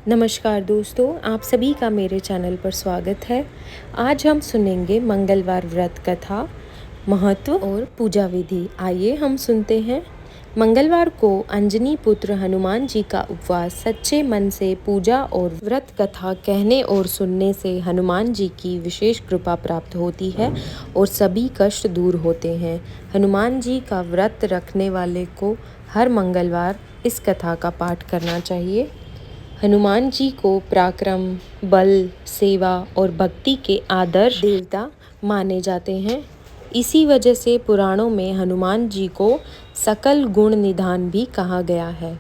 नमस्कार दोस्तों, आप सभी का मेरे चैनल पर स्वागत है। आज हम सुनेंगे मंगलवार व्रत कथा, महत्व और पूजा विधि। आइए हम सुनते हैं। मंगलवार को अंजनी पुत्र हनुमान जी का उपवास, सच्चे मन से पूजा और व्रत कथा कहने और सुनने से हनुमान जी की विशेष कृपा प्राप्त होती है और सभी कष्ट दूर होते हैं। हनुमान जी का व्रत रखने वाले को हर मंगलवार इस कथा का पाठ करना चाहिए। हनुमान जी को पराक्रम, बल, सेवा और भक्ति के आदर्श देवता माने जाते हैं। इसी वजह से पुराणों में हनुमान जी को सकल गुण निधान भी कहा गया है।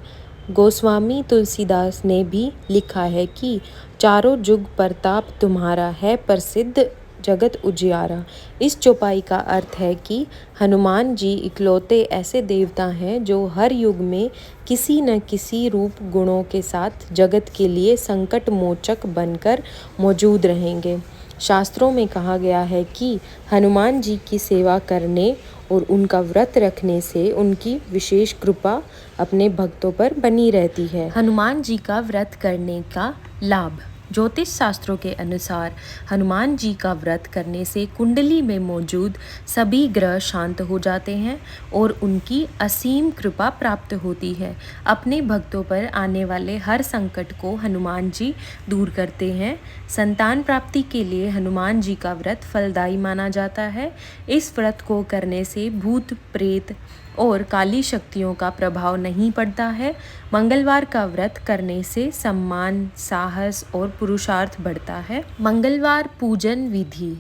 गोस्वामी तुलसीदास ने भी लिखा है कि चारों जुग प्रताप तुम्हारा है प्रसिद्ध जगत उजियारा। इस चौपाई का अर्थ है कि हनुमान जी इकलौते ऐसे देवता हैं जो हर युग में किसी न किसी रूप गुणों के साथ जगत के लिए संकट मोचक बनकर मौजूद रहेंगे। शास्त्रों में कहा गया है कि हनुमान जी की सेवा करने और उनका व्रत रखने से उनकी विशेष कृपा अपने भक्तों पर बनी रहती है। हनुमान जी का व्रत करने का लाभ। ज्योतिष शास्त्रों के अनुसार हनुमान जी का व्रत करने से कुंडली में मौजूद सभी ग्रह शांत हो जाते हैं और उनकी असीम कृपा प्राप्त होती है। अपने भक्तों पर आने वाले हर संकट को हनुमान जी दूर करते हैं। संतान प्राप्ति के लिए हनुमान जी का व्रत फलदायी माना जाता है। इस व्रत को करने से भूत, प्रेत और काली शक्तियों का प्रभाव नहीं पड़ता है। मंगलवार का व्रत करने से सम्मान, साहस और पुरुषार्थ बढ़ता है। मंगलवार पूजन विधि।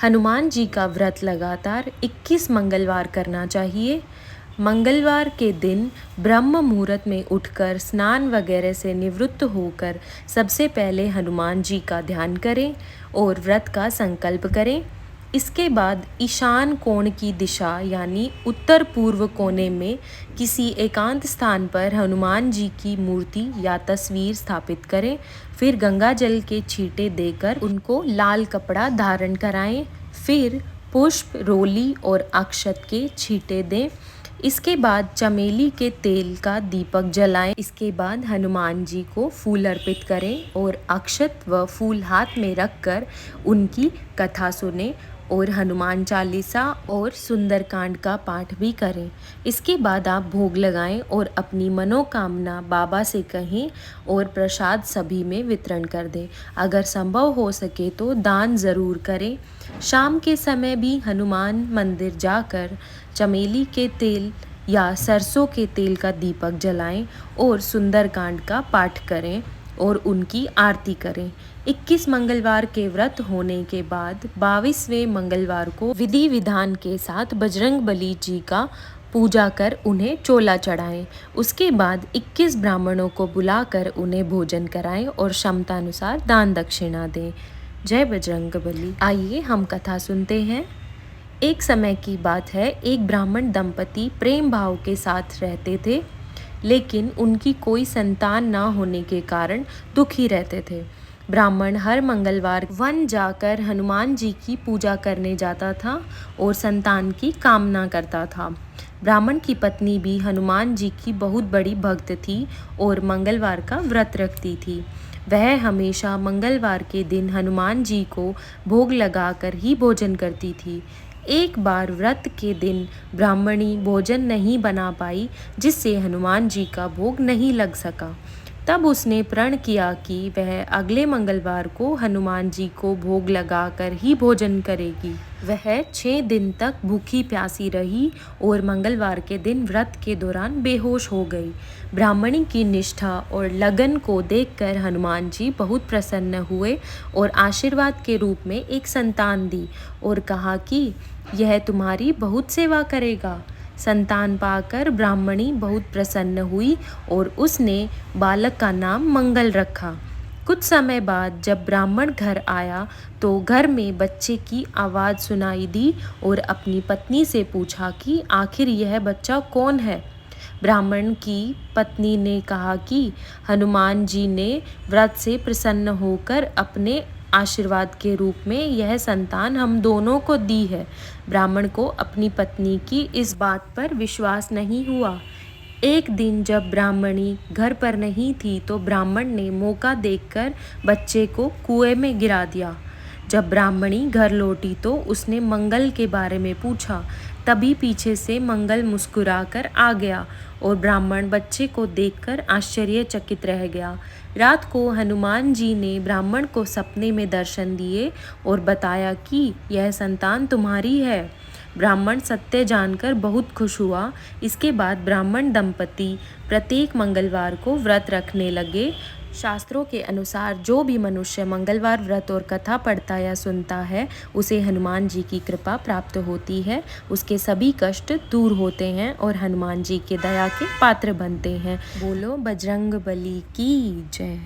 हनुमान जी का व्रत लगातार 21 मंगलवार करना चाहिए। मंगलवार के दिन ब्रह्म मुहूर्त में उठकर स्नान वगैरह से निवृत्त होकर सबसे पहले हनुमान जी का ध्यान करें और व्रत का संकल्प करें। इसके बाद ईशान कोण की दिशा यानी उत्तर पूर्व कोने में किसी एकांत स्थान पर हनुमान जी की मूर्ति या तस्वीर स्थापित करें। फिर गंगा जल के छींटे देकर उनको लाल कपड़ा धारण कराएं। फिर पुष्प, रोली और अक्षत के छींटे दें। इसके बाद चमेली के तेल का दीपक जलाएं। इसके बाद हनुमान जी को फूल अर्पित करें और अक्षत व फूल हाथ में रखकर उनकी कथा सुनें और हनुमान चालीसा और सुंदरकांड का पाठ भी करें। इसके बाद आप भोग लगाएं और अपनी मनोकामना बाबा से कहें और प्रसाद सभी में वितरण कर दें। अगर संभव हो सके तो दान ज़रूर करें। शाम के समय भी हनुमान मंदिर जाकर चमेली के तेल या सरसों के तेल का दीपक जलाएं और सुंदरकांड का पाठ करें और उनकी आरती करें। 21 मंगलवार के व्रत होने के बाद 22वें मंगलवार को विधि विधान के साथ बजरंग बली जी का पूजा कर उन्हें चोला चढ़ाएं। उसके बाद 21 ब्राह्मणों को बुलाकर उन्हें भोजन कराएं और क्षमतानुसार दान दक्षिणा दें। जय बजरंग बली। आइए हम कथा सुनते हैं। एक समय की बात है, एक ब्राह्मण दंपति प्रेम भाव के साथ रहते थे, लेकिन उनकी कोई संतान ना होने के कारण दुखी रहते थे। ब्राह्मण हर मंगलवार वन जाकर हनुमान जी की पूजा करने जाता था और संतान की कामना करता था। ब्राह्मण की पत्नी भी हनुमान जी की बहुत बड़ी भक्त थी और मंगलवार का व्रत रखती थी। वह हमेशा मंगलवार के दिन हनुमान जी को भोग लगाकर ही भोजन करती थी। एक बार व्रत के दिन ब्राह्मणी भोजन नहीं बना पाई, जिससे हनुमान जी का भोग नहीं लग सका। तब उसने प्रण किया कि वह अगले मंगलवार को हनुमान जी को भोग लगाकर ही भोजन करेगी। वह 6 दिन तक भूखी प्यासी रही और मंगलवार के दिन व्रत के दौरान बेहोश हो गई। ब्राह्मणी की निष्ठा और लगन को देखकर हनुमान जी बहुत प्रसन्न हुए और आशीर्वाद के रूप में एक संतान दी और कहा कि यह तुम्हारी बहुत सेवा करेगा। संतान पाकर ब्राह्मणी बहुत प्रसन्न हुई और उसने बालक का नाम मंगल रखा। कुछ समय बाद जब ब्राह्मण घर आया तो घर में बच्चे की आवाज़ सुनाई दी और अपनी पत्नी से पूछा कि आखिर यह बच्चा कौन है। ब्राह्मण की पत्नी ने कहा कि हनुमान जी ने व्रत से प्रसन्न होकर अपने आशीर्वाद के रूप में यह संतान हम दोनों को दी है। ब्राह्मण को अपनी पत्नी की इस बात पर विश्वास नहीं हुआ। एक दिन जब ब्राह्मणी घर पर नहीं थी तो ब्राह्मण ने मौका देखकर बच्चे को कुएं में गिरा दिया। जब ब्राह्मणी घर लौटी तो उसने मंगल के बारे में पूछा। तभी पीछे से मंगल मुस्कुराकर आ गया और ब्राह्मण बच्चे को देखकर आश्चर्यचकित रह गया। रात को हनुमान जी ने ब्राह्मण को सपने में दर्शन दिए और बताया कि यह संतान तुम्हारी है। ब्राह्मण सत्य जानकर बहुत खुश हुआ। इसके बाद ब्राह्मण दंपति प्रत्येक मंगलवार को व्रत रखने लगे। शास्त्रों के अनुसार जो भी मनुष्य मंगलवार व्रत और कथा पढ़ता या सुनता है उसे हनुमान जी की कृपा प्राप्त होती है, उसके सभी कष्ट दूर होते हैं और हनुमान जी के दया के पात्र बनते हैं। बोलो बजरंग बली की जय।